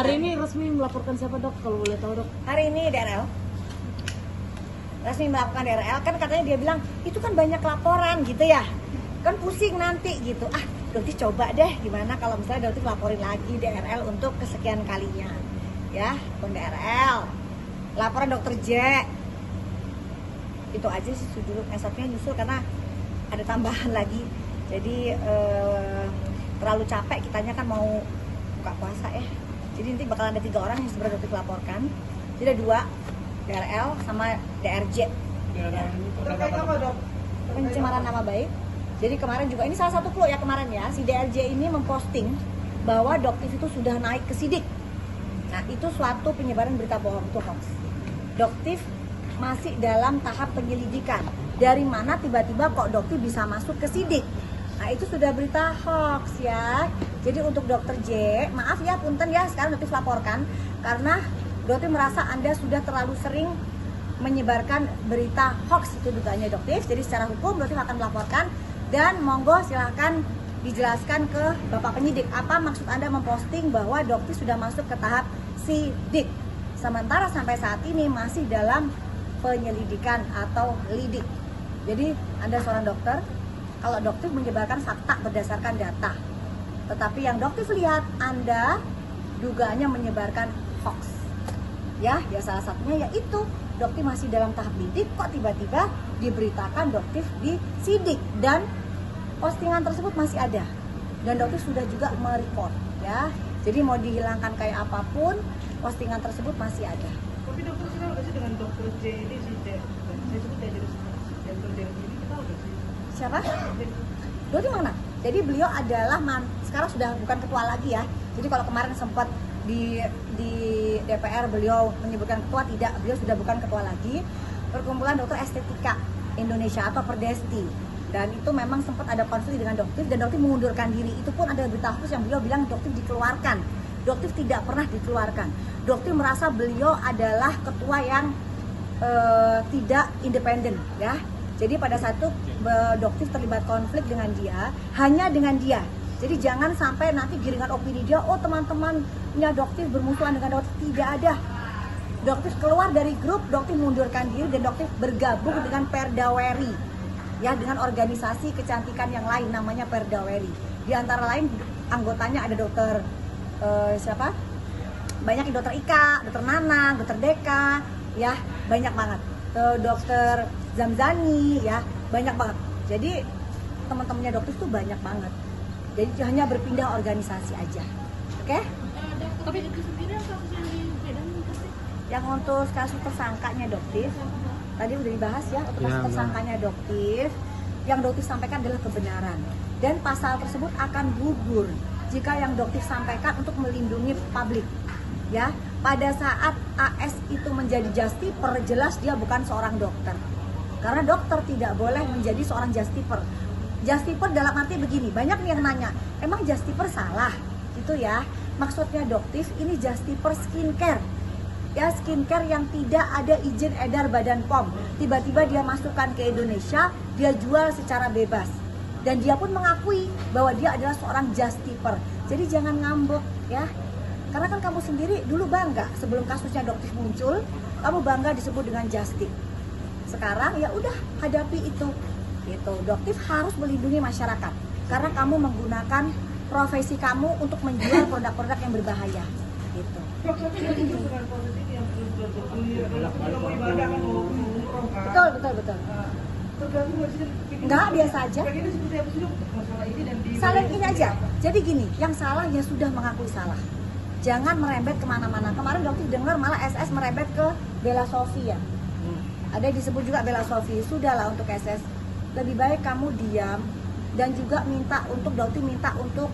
Hari ini resmi melaporkan siapa dok, kalau boleh tahu dok? Hari ini DRL resmi melakukan DRL, kan katanya dia bilang itu kan banyak laporan gitu ya, kan pusing nanti gitu. Dokter coba deh gimana kalau misalnya dokter laporin lagi DRL untuk kesekian kalinya ya, pun DRL laporan dokter J itu aja sih dulu, yang satunya nyusul karena ada tambahan lagi. Jadi terlalu capek, kitanya kan mau buka puasa ya, jadi nanti bakal ada 3 orang yang sebenarnya dokter laporkan. Jadi ada 2, DRL sama DRJ ya. Terkait apa dok? Pencemaran nama baik. Jadi kemarin juga, ini salah satu clue ya kemarin ya, si DRJ ini memposting bahwa Doktif itu sudah naik ke Sidik. Nah itu suatu penyebaran berita bohong, itu hoax. Doktif masih dalam tahap penyelidikan. Dari mana tiba-tiba kok Doktif bisa masuk ke Sidik? Nah itu sudah berita hoax ya. Jadi untuk Dokter J, maaf ya punten ya, sekarang Doktif laporkan karena Doktif merasa Anda sudah terlalu sering menyebarkan berita hoax, itu dugaannya Doktif. Jadi secara hukum Doktif akan melaporkan. Dan monggo silahkan dijelaskan ke Bapak penyidik, apa maksud Anda memposting bahwa Doktif sudah masuk ke tahap sidik, sementara sampai saat ini masih dalam penyelidikan atau lidik. Jadi Anda seorang dokter, kalau Doktif menyebarkan fakta berdasarkan data, tetapi yang Doktif lihat Anda dugaannya menyebarkan hoax. Ya salah satunya yaitu Doktif masih dalam tahap lidik, kok tiba-tiba diberitakan Doktif di sidik, dan postingan tersebut masih ada dan Doktif sudah juga mereport ya. Jadi mau dihilangkan kayak apapun, postingan tersebut masih ada. Tapi dokter kenal nggak sih dengan dokter J ini, si J? Saya sebut aja dokter J ini, kita tahu nggak sih? Siapa? Doktif mana? Jadi beliau adalah sekarang sudah bukan ketua lagi ya. Jadi kalau kemarin sempat di DPR beliau menyebutkan ketua, tidak, beliau sudah bukan ketua lagi. Perkumpulan Dokter Estetika Indonesia atau Perdesti, dan itu memang sempat ada konflik dengan Doktif dan Doktif mengundurkan diri. Itu pun ada berita khusus yang beliau bilang Doktif dikeluarkan. Doktif tidak pernah dikeluarkan. Doktif merasa beliau adalah ketua yang tidak independen ya. Jadi pada saat itu Doktif terlibat konflik dengan dia, hanya dengan dia. Jadi jangan sampai nanti giringan opini dia, oh teman-temannya Doktif bermusuhan dengan Doktif. Tidak ada. Doktif keluar dari grup, Doktif mengundurkan diri, dan Doktif bergabung dengan Perdaweri ya, dengan organisasi kecantikan yang lain namanya Perdaweri. Di antara lain anggotanya ada dokter siapa? Banyak, dokter Ika, dokter Nana, dokter Deka ya, banyak banget. Dokter Zamzani ya, banyak banget. Jadi teman-temannya Doktif tuh banyak banget. Jadi hanya berpindah organisasi aja. Oke? Tapi itu sendiri apa yang dibedakan? Yang untuk kasus tersangkanya Doktif tadi udah dibahas ya, untuk kasus tersangkanya Doktif, yang Doktif sampaikan adalah kebenaran, dan pasal tersebut akan gugur jika yang Doktif sampaikan untuk melindungi publik ya. Pada saat AS itu menjadi justiper, jelas dia bukan seorang dokter, karena dokter tidak boleh menjadi seorang justiper. Justiper dalam arti begini, banyak nih yang nanya, emang justiper salah gitu ya? Maksudnya Doktif ini justiper skincare ya, skincare yang tidak ada izin edar Badan POM. Tiba-tiba dia masukkan ke Indonesia, dia jual secara bebas, dan dia pun mengakui bahwa dia adalah seorang justiper. Jadi jangan ngambek ya, karena kan kamu sendiri dulu bangga sebelum kasusnya Doktif muncul, kamu bangga disebut dengan justip. Sekarang ya udah, hadapi itu gitu. Doktif harus melindungi masyarakat karena kamu menggunakan profesi kamu untuk menjual produk-produk yang berbahaya gitu. Dengan proses ini yang mau ibadah kan, mau umroh kan. Betul. Terganggu nggak sih? Enggak, biasa aja. Ini seperti apa sih dok? Masalah ini dan di Saling ini aja. Jadi gini, yang salah ya sudah mengakui salah. Jangan merembet kemana-mana. Kemarin Doktif dengar malah SS merembet ke Bella Sofia. Ada yang disebut juga Bella Sofia. Sudahlah untuk SS. Lebih baik kamu diam, dan juga Doktif minta untuk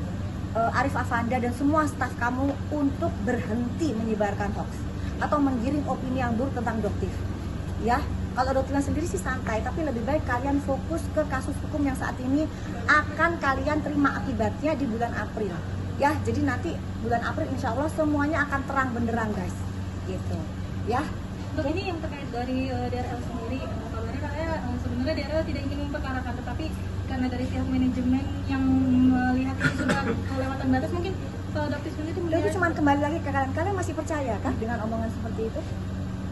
Arif Afanda dan semua staf kamu untuk berhenti menyebarkan hoax atau menggiring opini yang buruk tentang Doktif. Ya, kalau Doktifnya sendiri sih santai, tapi lebih baik kalian fokus ke kasus hukum yang saat ini akan kalian terima akibatnya di bulan April. Ya, jadi nanti bulan April insya Allah semuanya akan terang benderang guys, gitu. Ya. Untuk ini yang terkait dari DRL sendiri, kabarnya katanya sebenarnya DRL tidak ingin memperkarakan, tetapi karena dari pihak manajemen yang melihat ini sudah kelewatan batas, mungkin dokter sendiri itu Dan melihat itu cuma kembali lagi ke kalian masih percaya kah dengan omongan seperti itu?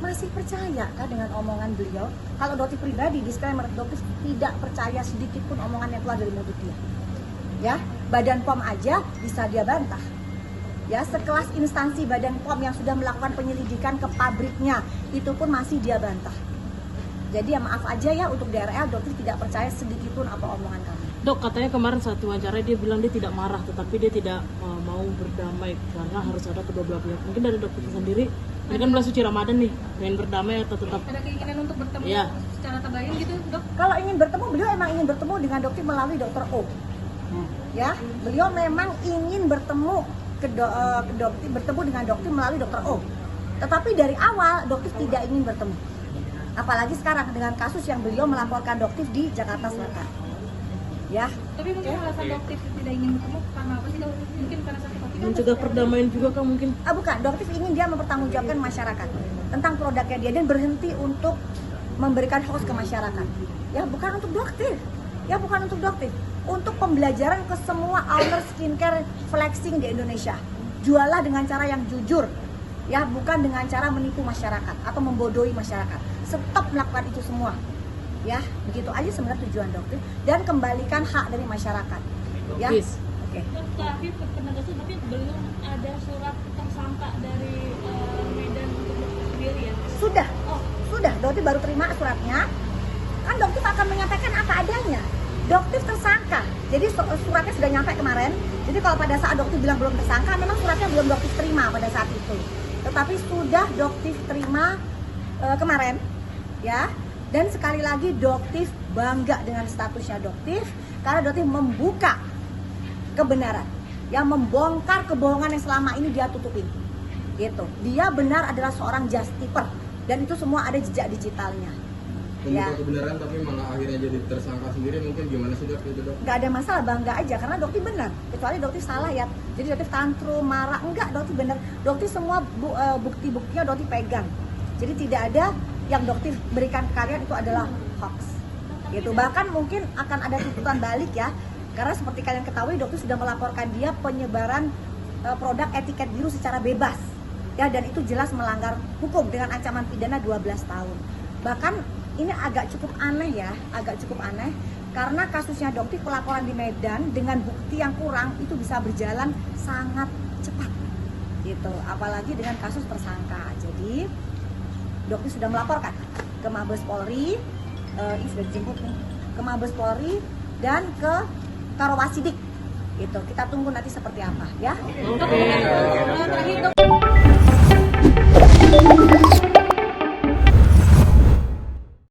Masih percaya kah dengan omongan beliau? Kalau dokter pribadi, disclaimer, dokter tidak percaya sedikit pun omongan yang keluar dari mulut dia. Ya, Badan POM aja bisa dia bantah. Ya, sekelas instansi Badan POM yang sudah melakukan penyelidikan ke pabriknya, itu pun masih dia bantah. Jadi ya maaf aja ya untuk DRL, dokter tidak percaya sedikit pun apa omongan kami. Dok, katanya kemarin saat wawancara dia bilang dia tidak marah, tetapi dia tidak mau berdamai karena harus ada kedua belah pihak. Mungkin dari dokter sendiri, ini kan bulan suci Ramadan nih, ingin berdamai atau tetap? ada keinginan untuk bertemu Iya. secara tabayun gitu, Dok? Kalau ingin bertemu, beliau emang ingin bertemu dengan dokter melalui dokter O. Ya, beliau memang ingin bertemu bertemu dengan dokter melalui dokter O. Tetapi dari awal dokter tidak ingin bertemu. Apalagi sekarang dengan kasus yang beliau melaporkan dokter di Jakarta Selatan. Ya, Tapi mungkin alasan dokter tidak ingin bertemu karena apa sih, Dok? Mungkin karena sakit hati kan? Mencegah perdamaian juga kan mungkin? bukan, dokter ingin dia mempertanggungjawabkan masyarakat tentang produknya dia dan berhenti untuk memberikan hoax ke masyarakat. Ya, bukan untuk dokter. Ya, bukan untuk dokter. Untuk pembelajaran ke semua owner skincare flexing di Indonesia. Jualah dengan cara yang jujur. Ya, bukan dengan cara menipu masyarakat atau membodohi masyarakat. Stop melakukan itu semua. Ya, begitu aja sebenarnya tujuan dokter, dan kembalikan hak dari masyarakat. Ya. Please. Oke. Terakhir penegasan, tapi belum ada surat tersangka dari Medan untuk dokter sendiri ya? Sudah, dokter baru terima suratnya. Kan dokter akan menyampaikan apa adanya. Dokter tersangka, jadi suratnya sudah nyampe kemarin. Jadi kalau pada saat dokter bilang belum tersangka, memang suratnya belum dokter terima pada saat itu. Tetapi sudah dokter terima kemarin, ya. Dan sekali lagi dokter bangga dengan statusnya dokter, karena dokter membuka kebenaran, yang membongkar kebohongan yang selama ini dia tutupin. Gitu. Dia benar adalah seorang justiper, dan itu semua ada jejak digitalnya. Membuka kebenaran tapi malah akhirnya jadi tersangka sendiri, mungkin gimana sih dok itu dok? Nggak ada masalah, bangga aja karena dokter benar, kecuali dokter salah ya. Jadi dokter tantrum, marah, enggak, dokter benar. Dokter semua bukti-buktinya dokter pegang. Jadi tidak ada yang dokter berikan ke kalian itu adalah hoax. Gitu. Bahkan mungkin akan ada tuntutan balik ya. Karena seperti kalian ketahui dokter sudah melaporkan dia penyebaran produk etiket biru secara bebas. Ya, dan itu jelas melanggar hukum dengan ancaman pidana 12 tahun. Bahkan ini agak cukup aneh ya, karena kasusnya dokter pelaporan di Medan dengan bukti yang kurang itu bisa berjalan sangat cepat gitu, apalagi dengan kasus tersangka. Jadi dokter sudah melaporkan ke Mabes Polri, ini sudah dijemput nih, ke Mabes Polri dan ke Karawasidik gitu. Kita tunggu nanti seperti apa ya. Oke.